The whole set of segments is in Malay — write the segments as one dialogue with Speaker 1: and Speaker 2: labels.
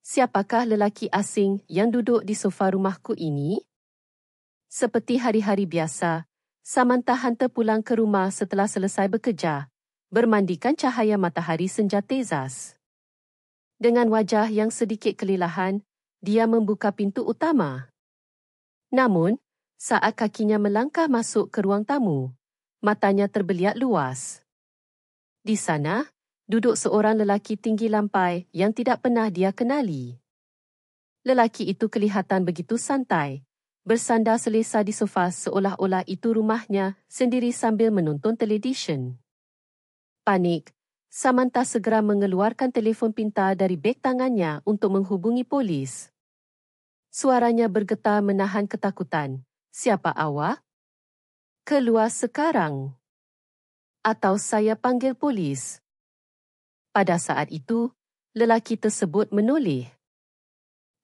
Speaker 1: Siapakah lelaki asing yang duduk di sofa rumahku ini? Seperti hari-hari biasa, Samantha hantar pulang ke rumah setelah selesai bekerja, bermandikan cahaya matahari senja Texas. Dengan wajah yang sedikit kelelahan, dia membuka pintu utama. Namun, saat kakinya melangkah masuk ke ruang tamu, matanya terbeliak luas. Di sana, duduk seorang lelaki tinggi lampai yang tidak pernah dia kenali. Lelaki itu kelihatan begitu santai, bersandar selesa di sofa seolah-olah itu rumahnya sendiri sambil menonton televisyen. Panik, Samantha segera mengeluarkan telefon pintar dari beg tangannya untuk menghubungi polis. Suaranya bergetar menahan ketakutan. Siapa awak? Keluar sekarang. Atau saya panggil polis. Pada saat itu, lelaki tersebut menoleh.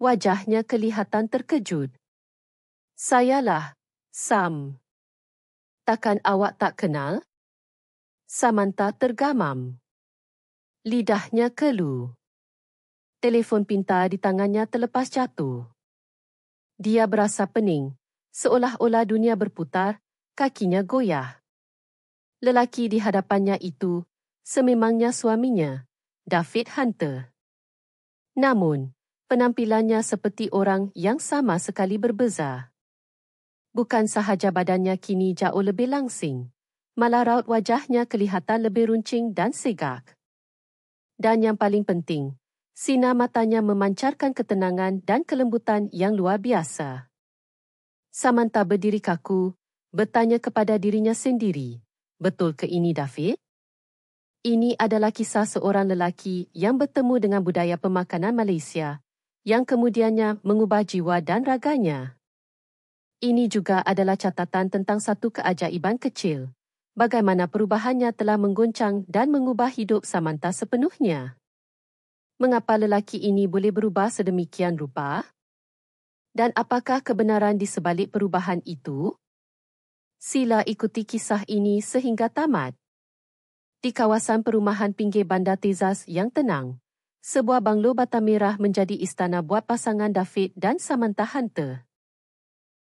Speaker 1: Wajahnya kelihatan terkejut. Sayalah, Sam. Takkan awak tak kenal? Samantha tergamam. Lidahnya kelu. Telefon pintar di tangannya terlepas jatuh. Dia berasa pening, seolah-olah dunia berputar, kakinya goyah. Lelaki di hadapannya itu sememangnya suaminya, David Hunter. Namun, penampilannya seperti orang yang sama sekali berbeza. Bukan sahaja badannya kini jauh lebih langsing, malah raut wajahnya kelihatan lebih runcing dan segak. Dan yang paling penting, sinar matanya memancarkan ketenangan dan kelembutan yang luar biasa. Samantha berdiri kaku, bertanya kepada dirinya sendiri, betul ke ini David? Ini adalah kisah seorang lelaki yang bertemu dengan budaya pemakanan Malaysia, yang kemudiannya mengubah jiwa dan raganya. Ini juga adalah catatan tentang satu keajaiban kecil, bagaimana perubahannya telah mengguncang dan mengubah hidup Samantha sepenuhnya. Mengapa lelaki ini boleh berubah sedemikian rupa? Dan apakah kebenaran di sebalik perubahan itu? Sila ikuti kisah ini sehingga tamat. Di kawasan perumahan pinggir bandar Texas yang tenang, sebuah banglo bata merah menjadi istana buat pasangan David dan Samantha Hunter.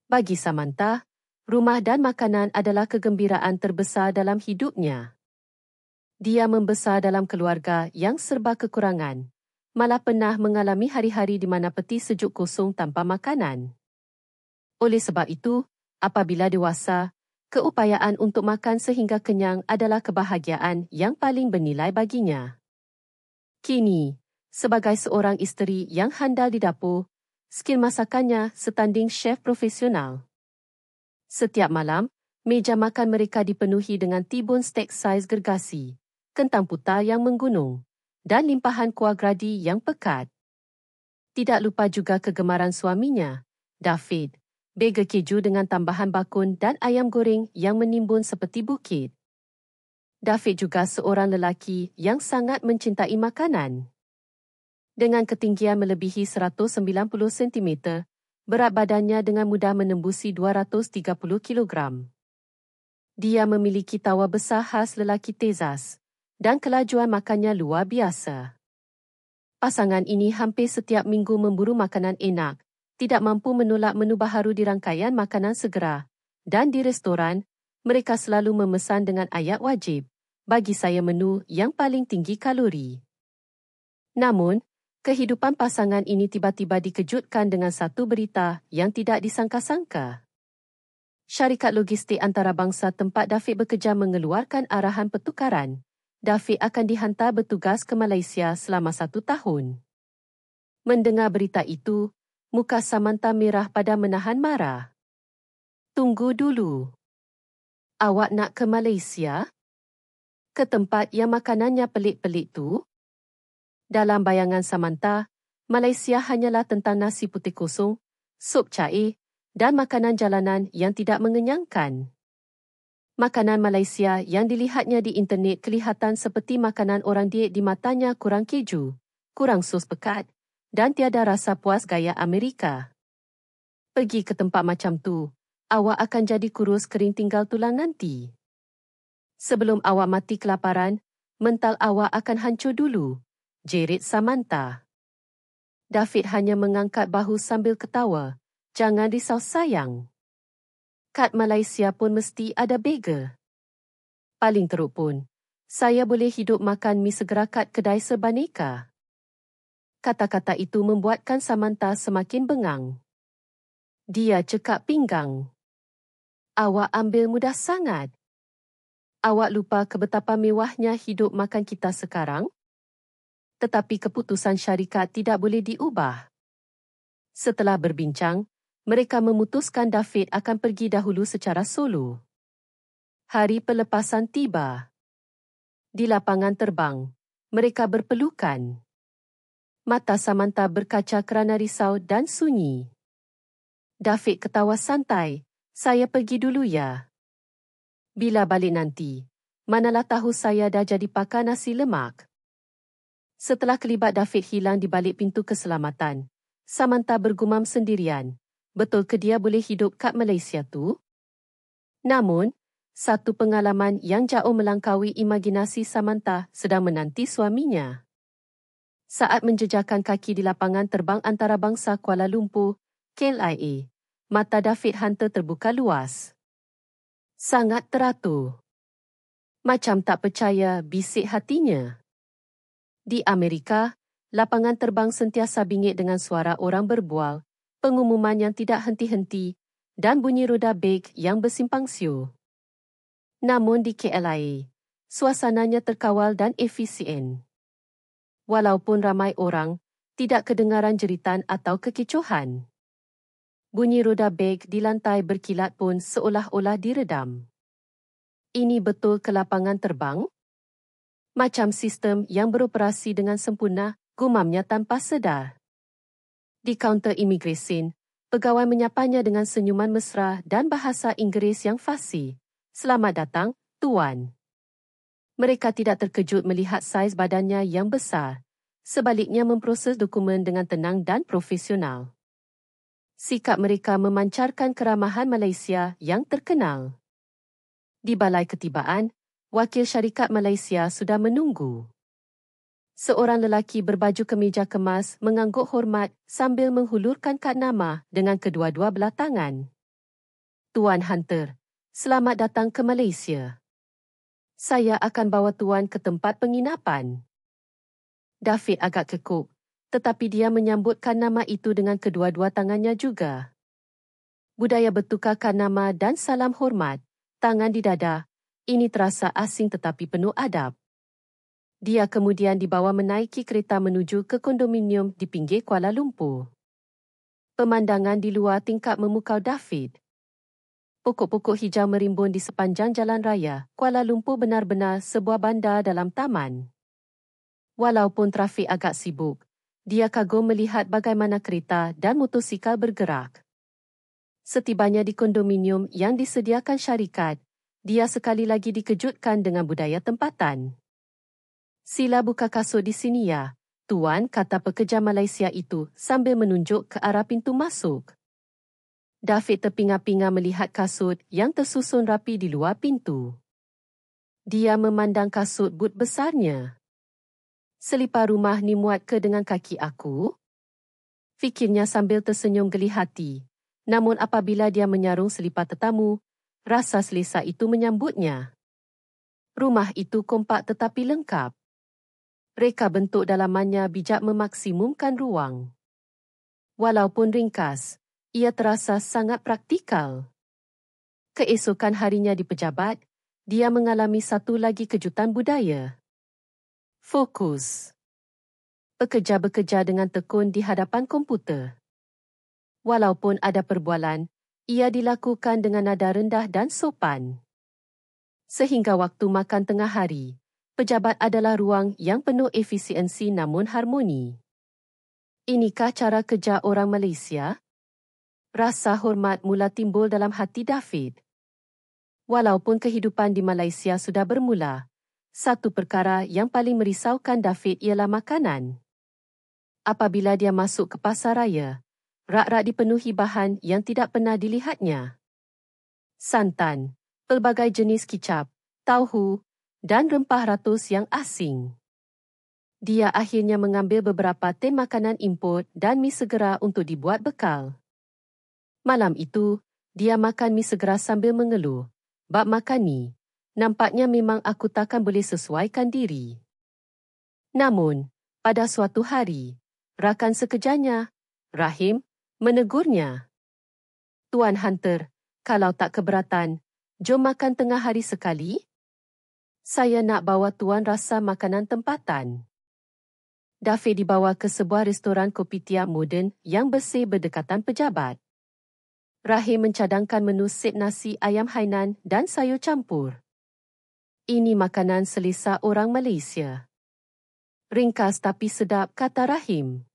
Speaker 1: Bagi Samantha, rumah dan makanan adalah kegembiraan terbesar dalam hidupnya. Dia membesar dalam keluarga yang serba kekurangan, malah pernah mengalami hari-hari di mana peti sejuk kosong tanpa makanan. Oleh sebab itu, apabila dewasa, keupayaan untuk makan sehingga kenyang adalah kebahagiaan yang paling bernilai baginya. Kini, sebagai seorang isteri yang handal di dapur, skil masakannya setanding chef profesional. Setiap malam, meja makan mereka dipenuhi dengan T-bone steak saiz gergasi, kentang putar yang menggunung, dan limpahan kuah gradi yang pekat. Tidak lupa juga kegemaran suaminya, David, burger keju dengan tambahan bakun dan ayam goreng yang menimbun seperti bukit. David juga seorang lelaki yang sangat mencintai makanan. Dengan ketinggian melebihi 190 cm, berat badannya dengan mudah menembusi 230 kg. Dia memiliki tawa besar khas lelaki Texas, dan kelajuan makannya luar biasa. Pasangan ini hampir setiap minggu memburu makanan enak, tidak mampu menolak menu baharu di rangkaian makanan segera, dan di restoran, mereka selalu memesan dengan ayat wajib, bagi saya menu yang paling tinggi kalori. Namun, kehidupan pasangan ini tiba-tiba dikejutkan dengan satu berita yang tidak disangka-sangka. Syarikat logistik antarabangsa tempat David bekerja mengeluarkan arahan pertukaran. David akan dihantar bertugas ke Malaysia selama 1 tahun. Mendengar berita itu, muka Samantha merah pada menahan marah. Tunggu dulu. Awak nak ke Malaysia? Ke tempat yang makanannya pelik-pelik tu? Dalam bayangan Samantha, Malaysia hanyalah tentang nasi putih kosong, sup cair dan makanan jalanan yang tidak mengenyangkan. Makanan Malaysia yang dilihatnya di internet kelihatan seperti makanan orang diet di matanya kurang keju, kurang sos pekat dan tiada rasa puas gaya Amerika. Pergi ke tempat macam tu, awak akan jadi kurus kering tinggal tulang nanti. Sebelum awak mati kelaparan, mental awak akan hancur dulu, jerit Samantha. David hanya mengangkat bahu sambil ketawa. Jangan risau sayang. Kat Malaysia pun mesti ada burger. Paling teruk pun, saya boleh hidup makan mi segera kat kedai sebaneka. Kata-kata itu membuatkan Samantha semakin bengang. Dia cekak pinggang. Awak ambil mudah sangat. Awak lupa betapa mewahnya hidup makan kita sekarang? Tetapi keputusan syarikat tidak boleh diubah. Setelah berbincang, mereka memutuskan David akan pergi dahulu secara solo. Hari pelepasan tiba. Di lapangan terbang, mereka berpelukan. Mata Samantha berkaca kerana risau dan sunyi. David ketawa santai. Saya pergi dulu ya. Bila balik nanti, manalah tahu saya dah jadi pakar nasi lemak. Setelah kelibat David hilang di balik pintu keselamatan, Samantha bergumam sendirian. Betul ke dia boleh hidup kat Malaysia tu? Namun, satu pengalaman yang jauh melangkaui imajinasi Samantha sedang menanti suaminya. Saat menjejakkan kaki di lapangan terbang antarabangsa Kuala Lumpur, KLIA, mata David Hunter terbuka luas. Sangat teratur. Macam tak percaya bisik hatinya. Di Amerika, lapangan terbang sentiasa bingit dengan suara orang berbual, pengumuman yang tidak henti-henti dan bunyi roda beg yang bersimpang siur. Namun di KLIA, suasananya terkawal dan efisien. Walaupun ramai orang, tidak kedengaran jeritan atau kekecohan. Bunyi roda beg di lantai berkilat pun seolah-olah diredam. Ini betul ke lapangan terbang? Macam sistem yang beroperasi dengan sempurna, gumamnya tanpa sedar. Di kaunter imigresen, pegawai menyapanya dengan senyuman mesra dan bahasa Inggeris yang fasih. Selamat datang, Tuan. Mereka tidak terkejut melihat saiz badannya yang besar. Sebaliknya memproses dokumen dengan tenang dan profesional. Sikap mereka memancarkan keramahan Malaysia yang terkenal. Di balai ketibaan, wakil syarikat Malaysia sudah menunggu. Seorang lelaki berbaju kemeja kemas mengangguk hormat sambil menghulurkan kad nama dengan kedua-dua belah tangan. Tuan Hunter, selamat datang ke Malaysia. Saya akan bawa Tuan ke tempat penginapan. David agak kekuk, tetapi dia menyambutkan nama itu dengan kedua-dua tangannya juga. Budaya bertukarkan nama dan salam hormat, tangan di dada, ini terasa asing tetapi penuh adab. Dia kemudian dibawa menaiki kereta menuju ke kondominium di pinggir Kuala Lumpur. Pemandangan di luar tingkap memukau David. Pokok-pokok hijau merimbun di sepanjang jalan raya, Kuala Lumpur benar-benar sebuah bandar dalam taman. Walaupun trafik agak sibuk, dia kagum melihat bagaimana kereta dan motosikal bergerak. Setibanya di kondominium yang disediakan syarikat, dia sekali lagi dikejutkan dengan budaya tempatan. Sila buka kasut di sini ya, Tuan, kata pekerja Malaysia itu sambil menunjuk ke arah pintu masuk. David terpinga-pinga melihat kasut yang tersusun rapi di luar pintu. Dia memandang kasut but besarnya. Selipar rumah ni muat ke dengan kaki aku? Fikirnya sambil tersenyum geli hati. Namun apabila dia menyarung selipar tetamu, rasa selesa itu menyambutnya. Rumah itu kompak tetapi lengkap. Reka bentuk dalamannya bijak memaksimumkan ruang. Walaupun ringkas, ia terasa sangat praktikal. Keesokan harinya di pejabat, dia mengalami satu lagi kejutan budaya. Fokus. Pekerja bekerja dengan tekun di hadapan komputer. Walaupun ada perbualan, ia dilakukan dengan nada rendah dan sopan. Sehingga waktu makan tengah hari, pejabat adalah ruang yang penuh efisiensi namun harmoni. Inikah cara kerja orang Malaysia? Rasa hormat mula timbul dalam hati David. Walaupun kehidupan di Malaysia sudah bermula, satu perkara yang paling merisaukan David ialah makanan. Apabila dia masuk ke pasar raya, rak-rak dipenuhi bahan yang tidak pernah dilihatnya. Santan, pelbagai jenis kicap, tauhu dan rempah ratus yang asing. Dia akhirnya mengambil beberapa tin makanan import dan mi segera untuk dibuat bekal. Malam itu, dia makan mi segera sambil mengeluh. Bab makan ni, nampaknya memang aku takkan boleh sesuaikan diri. Namun, pada suatu hari, rakan sekerjanya, Rahim, menegurnya. Tuan Hunter, kalau tak keberatan, jom makan tengah hari sekali. Saya nak bawa tuan rasa makanan tempatan. David dibawa ke sebuah restoran kopitiam moden yang bersih berdekatan pejabat. Rahim mencadangkan menu set nasi ayam Hainan dan sayur campur. Ini makanan selesa orang Malaysia. Ringkas tapi sedap, kata Rahim.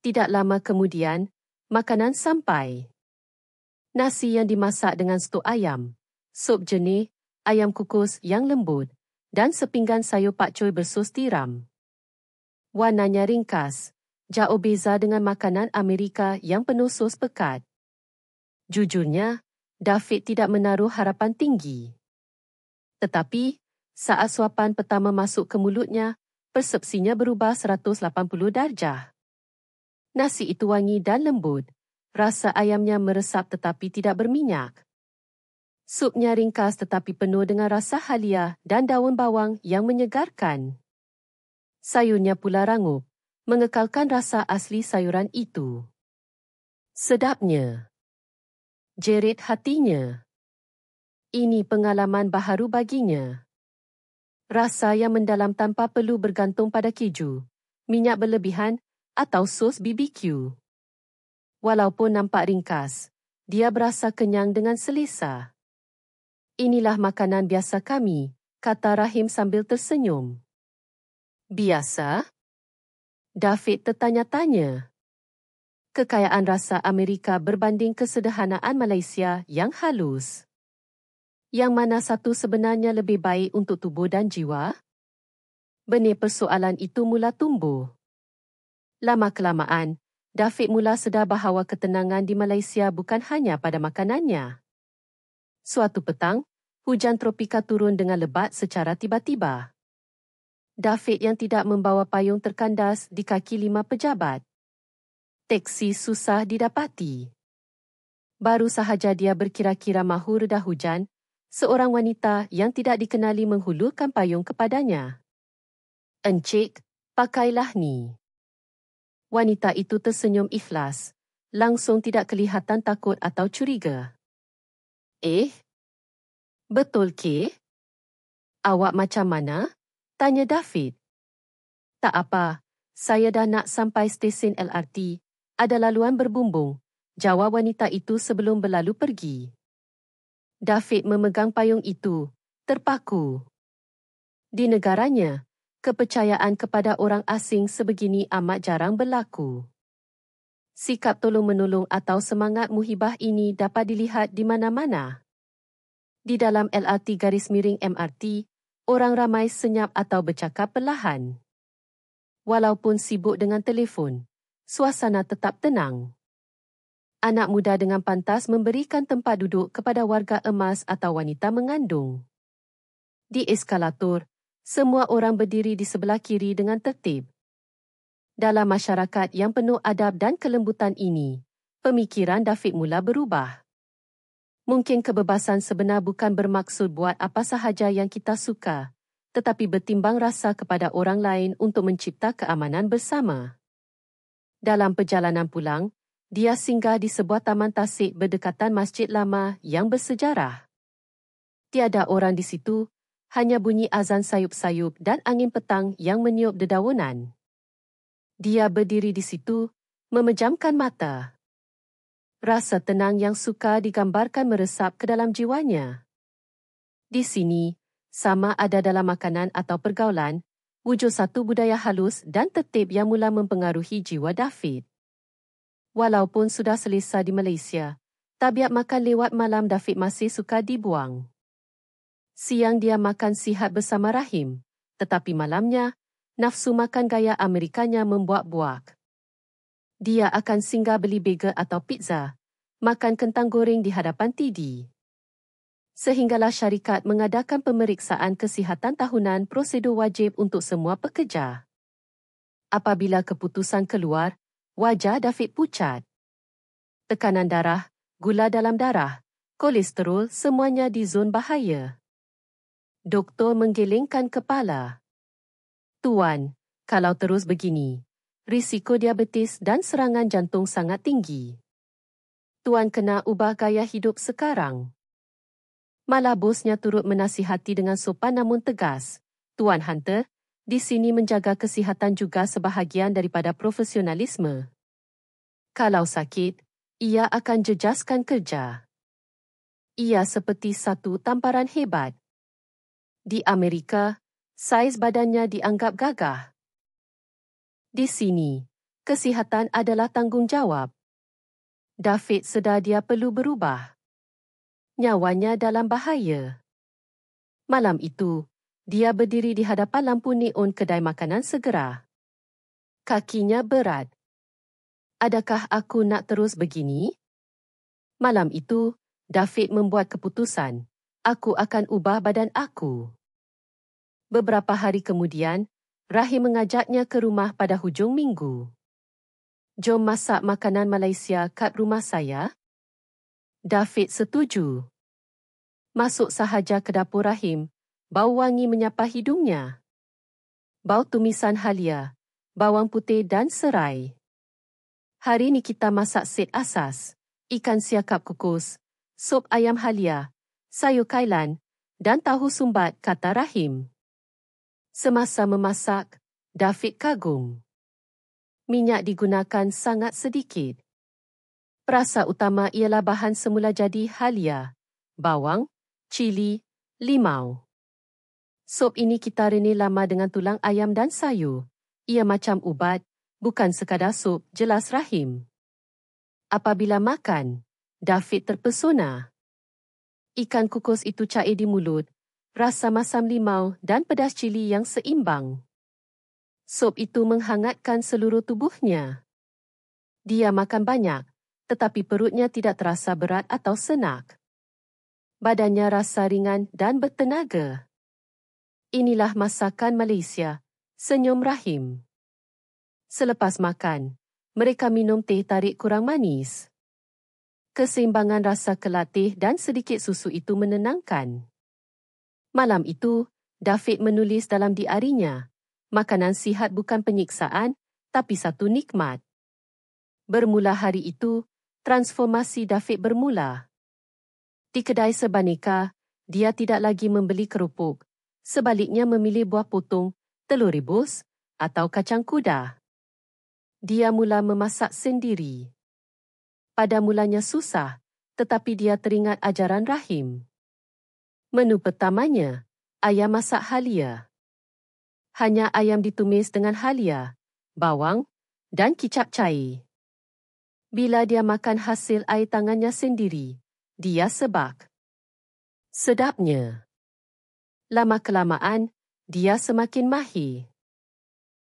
Speaker 1: Tidak lama kemudian, makanan sampai. Nasi yang dimasak dengan stok ayam, sup jernih, ayam kukus yang lembut, dan sepinggan sayur pakcoy bersos tiram. Warnanya ringkas, jauh beza dengan makanan Amerika yang penuh sos pekat. Jujurnya, David tidak menaruh harapan tinggi. Tetapi, saat suapan pertama masuk ke mulutnya, persepsinya berubah 180 darjah. Nasi itu wangi dan lembut. Rasa ayamnya meresap tetapi tidak berminyak. Supnya ringkas tetapi penuh dengan rasa halia dan daun bawang yang menyegarkan. Sayurnya pula rangup, mengekalkan rasa asli sayuran itu. Sedapnya. Jerit hatinya. Ini pengalaman baharu baginya. Rasa yang mendalam tanpa perlu bergantung pada keju, minyak berlebihan atau sos BBQ. Walaupun nampak ringkas, dia berasa kenyang dengan selesa. Inilah makanan biasa kami, kata Rahim sambil tersenyum. Biasa? David tertanya-tanya. Kekayaan rasa Amerika berbanding kesederhanaan Malaysia yang halus. Yang mana satu sebenarnya lebih baik untuk tubuh dan jiwa? Benih persoalan itu mula tumbuh. Lama-kelamaan, David mula sedar bahawa ketenangan di Malaysia bukan hanya pada makanannya. Suatu petang, hujan tropika turun dengan lebat secara tiba-tiba. David yang tidak membawa payung terkandas di kaki 5 pejabat. Teksi susah didapati. Baru sahaja dia berkira-kira mahu reda hujan, seorang wanita yang tidak dikenali menghulurkan payung kepadanya. Encik, pakailah ni. Wanita itu tersenyum ikhlas, langsung tidak kelihatan takut atau curiga. Betul ke? Awak macam mana? Tanya David. Tak apa, saya dah nak sampai stesen LRT. Ada laluan berbumbung, jawab wanita itu sebelum berlalu pergi. David memegang payung itu, terpaku. Di negaranya, kepercayaan kepada orang asing sebegini amat jarang berlaku. Sikap tolong-menolong atau semangat muhibah ini dapat dilihat di mana-mana. Di dalam LRT/MRT, orang ramai senyap atau bercakap perlahan. Walaupun sibuk dengan telefon, suasana tetap tenang. Anak muda dengan pantas memberikan tempat duduk kepada warga emas atau wanita mengandung. Di eskalator, semua orang berdiri di sebelah kiri dengan tertib. Dalam masyarakat yang penuh adab dan kelembutan ini, pemikiran David mula berubah. Mungkin kebebasan sebenar bukan bermaksud buat apa sahaja yang kita suka, tetapi bertimbang rasa kepada orang lain untuk mencipta keamanan bersama. Dalam perjalanan pulang, dia singgah di sebuah taman tasik berdekatan masjid lama yang bersejarah. Tiada orang di situ, hanya bunyi azan sayup-sayup dan angin petang yang meniup dedaunan. Dia berdiri di situ, memejamkan mata. Rasa tenang yang suka digambarkan meresap ke dalam jiwanya. Di sini, sama ada dalam makanan atau pergaulan, wujud satu budaya halus dan tertib yang mula mempengaruhi jiwa David. Walaupun sudah selesa di Malaysia, tabiat makan lewat malam David masih suka dibuang. Siang dia makan sihat bersama Rahim, tetapi malamnya, nafsu makan gaya Amerikanya membuak-buak. Dia akan singgah beli bagel atau pizza, makan kentang goreng di hadapan TV. Sehinggalah syarikat mengadakan pemeriksaan kesihatan tahunan prosedur wajib untuk semua pekerja. Apabila keputusan keluar, wajah David pucat. Tekanan darah, gula dalam darah, kolesterol semuanya di zon bahaya. Doktor menggelengkan kepala. Tuan, kalau terus begini, risiko diabetes dan serangan jantung sangat tinggi. Tuan kena ubah gaya hidup sekarang. Malah bosnya turut menasihati dengan sopan namun tegas. Tuan Hunter, di sini menjaga kesihatan juga sebahagian daripada profesionalisme. Kalau sakit, ia akan jejaskan kerja. Ia seperti satu tamparan hebat. Di Amerika, saiz badannya dianggap gagah. Di sini, kesihatan adalah tanggungjawab. David sedar dia perlu berubah. Nyawanya dalam bahaya. Malam itu, dia berdiri di hadapan lampu neon kedai makanan segera. Kakinya berat. Adakah aku nak terus begini? Malam itu, David membuat keputusan. Aku akan ubah badan aku. Beberapa hari kemudian, Rahim mengajaknya ke rumah pada hujung minggu. Jom masak makanan Malaysia kat rumah saya? David setuju. Masuk sahaja ke dapur Rahim, bau wangi menyapa hidungnya. Bau tumisan halia, bawang putih dan serai. Hari ini kita masak set asas, ikan siakap kukus, sup ayam halia, sayur kailan dan tahu sumbat, kata Rahim. Semasa memasak, David kagum. Minyak digunakan sangat sedikit. Perasa utama ialah bahan semula jadi halia, bawang, cili, limau. Sup ini kita renih lama dengan tulang ayam dan sayur. Ia macam ubat, bukan sekadar sup, jelas Rahim. Apabila makan, David terpesona. Ikan kukus itu cair di mulut, rasa masam limau dan pedas cili yang seimbang. Sup itu menghangatkan seluruh tubuhnya. Dia makan banyak, tetapi perutnya tidak terasa berat atau senak. Badannya rasa ringan dan bertenaga. Inilah masakan Malaysia, senyum Rahim. Selepas makan, mereka minum teh tarik kurang manis. Keseimbangan rasa kelatih dan sedikit susu itu menenangkan. Malam itu, David menulis dalam diarinya, makanan sihat bukan penyiksaan, tapi satu nikmat. Bermula hari itu, transformasi David bermula. Di kedai sebaneka, dia tidak lagi membeli kerupuk, sebaliknya memilih buah potong, telur rebus, atau kacang kuda. Dia mula memasak sendiri. Pada mulanya susah, tetapi dia teringat ajaran Rahim. Menu pertamanya, ayam masak halia. Hanya ayam ditumis dengan halia, bawang, dan kicap cair. Bila dia makan hasil air tangannya sendiri, dia sebak. Sedapnya. Lama-kelamaan, dia semakin mahir.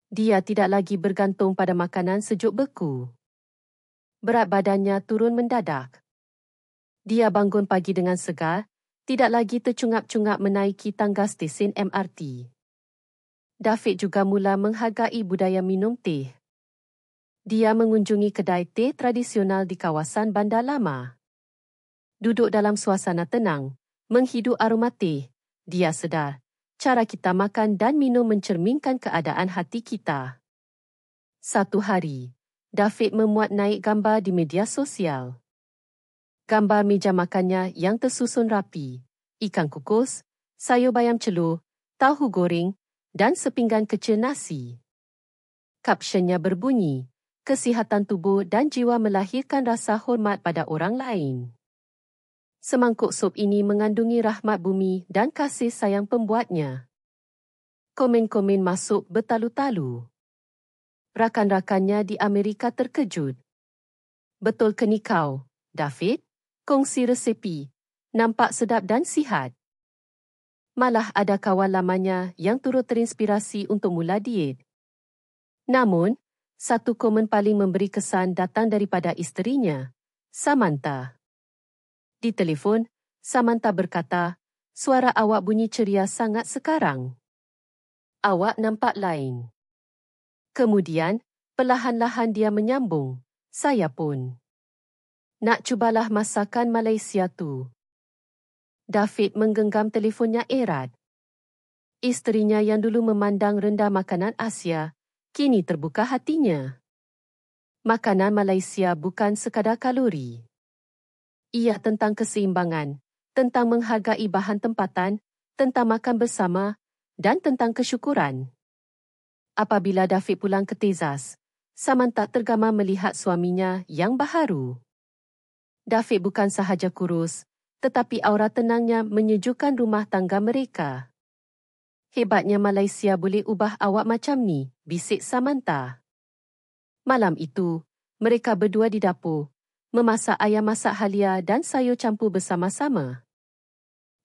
Speaker 1: Dia tidak lagi bergantung pada makanan sejuk beku. Berat badannya turun mendadak. Dia bangun pagi dengan segar, tidak lagi tercungap-cungap menaiki tangga stesen MRT. David juga mula menghargai budaya minum teh. Dia mengunjungi kedai teh tradisional di kawasan Bandar Lama. Duduk dalam suasana tenang, menghidu aroma teh, dia sedar, cara kita makan dan minum mencerminkan keadaan hati kita. Satu hari, David memuat naik gambar di media sosial. Gambar meja makannya yang tersusun rapi, ikan kukus, sayur bayam celur, tahu goreng, dan sepinggan kecil nasi. Kapsunnya berbunyi, kesihatan tubuh dan jiwa melahirkan rasa hormat pada orang lain. Semangkuk sup ini mengandungi rahmat bumi dan kasih sayang pembuatnya. Komen-komen masuk bertalu-talu. Rakan-rakannya di Amerika terkejut. Betul ke ni kau, David? Kongsi resepi. Nampak sedap dan sihat. Malah ada kawan lamanya yang turut terinspirasi untuk mula diet. Namun, satu komen paling memberi kesan datang daripada isterinya, Samantha. Di telefon, Samantha berkata, suara awak bunyi ceria sangat sekarang. Awak nampak lain. Kemudian, perlahan-lahan dia menyambung, saya pun nak cubalah masakan Malaysia tu. David menggenggam telefonnya erat. Isterinya yang dulu memandang rendah makanan Asia, kini terbuka hatinya. Makanan Malaysia bukan sekadar kalori. Ia tentang keseimbangan, tentang menghargai bahan tempatan, tentang makan bersama, dan tentang kesyukuran. Apabila David pulang ke Texas, Samantha tergama melihat suaminya yang baharu. David bukan sahaja kurus, tetapi aura tenangnya menyejukkan rumah tangga mereka. Hebatnya Malaysia boleh ubah awak macam ni, bisik Samantha. Malam itu, mereka berdua di dapur, memasak ayam masak halia dan sayur campur bersama-sama.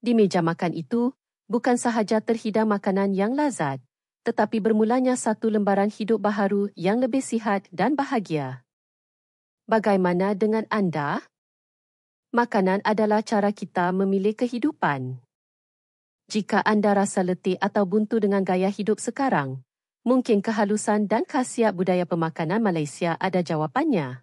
Speaker 1: Di meja makan itu, bukan sahaja terhidang makanan yang lazat, tetapi bermulanya satu lembaran hidup baharu yang lebih sihat dan bahagia. Bagaimana dengan anda? Makanan adalah cara kita memilih kehidupan. Jika anda rasa letih atau buntu dengan gaya hidup sekarang, mungkin kehalusan dan khasiat budaya pemakanan Malaysia ada jawapannya.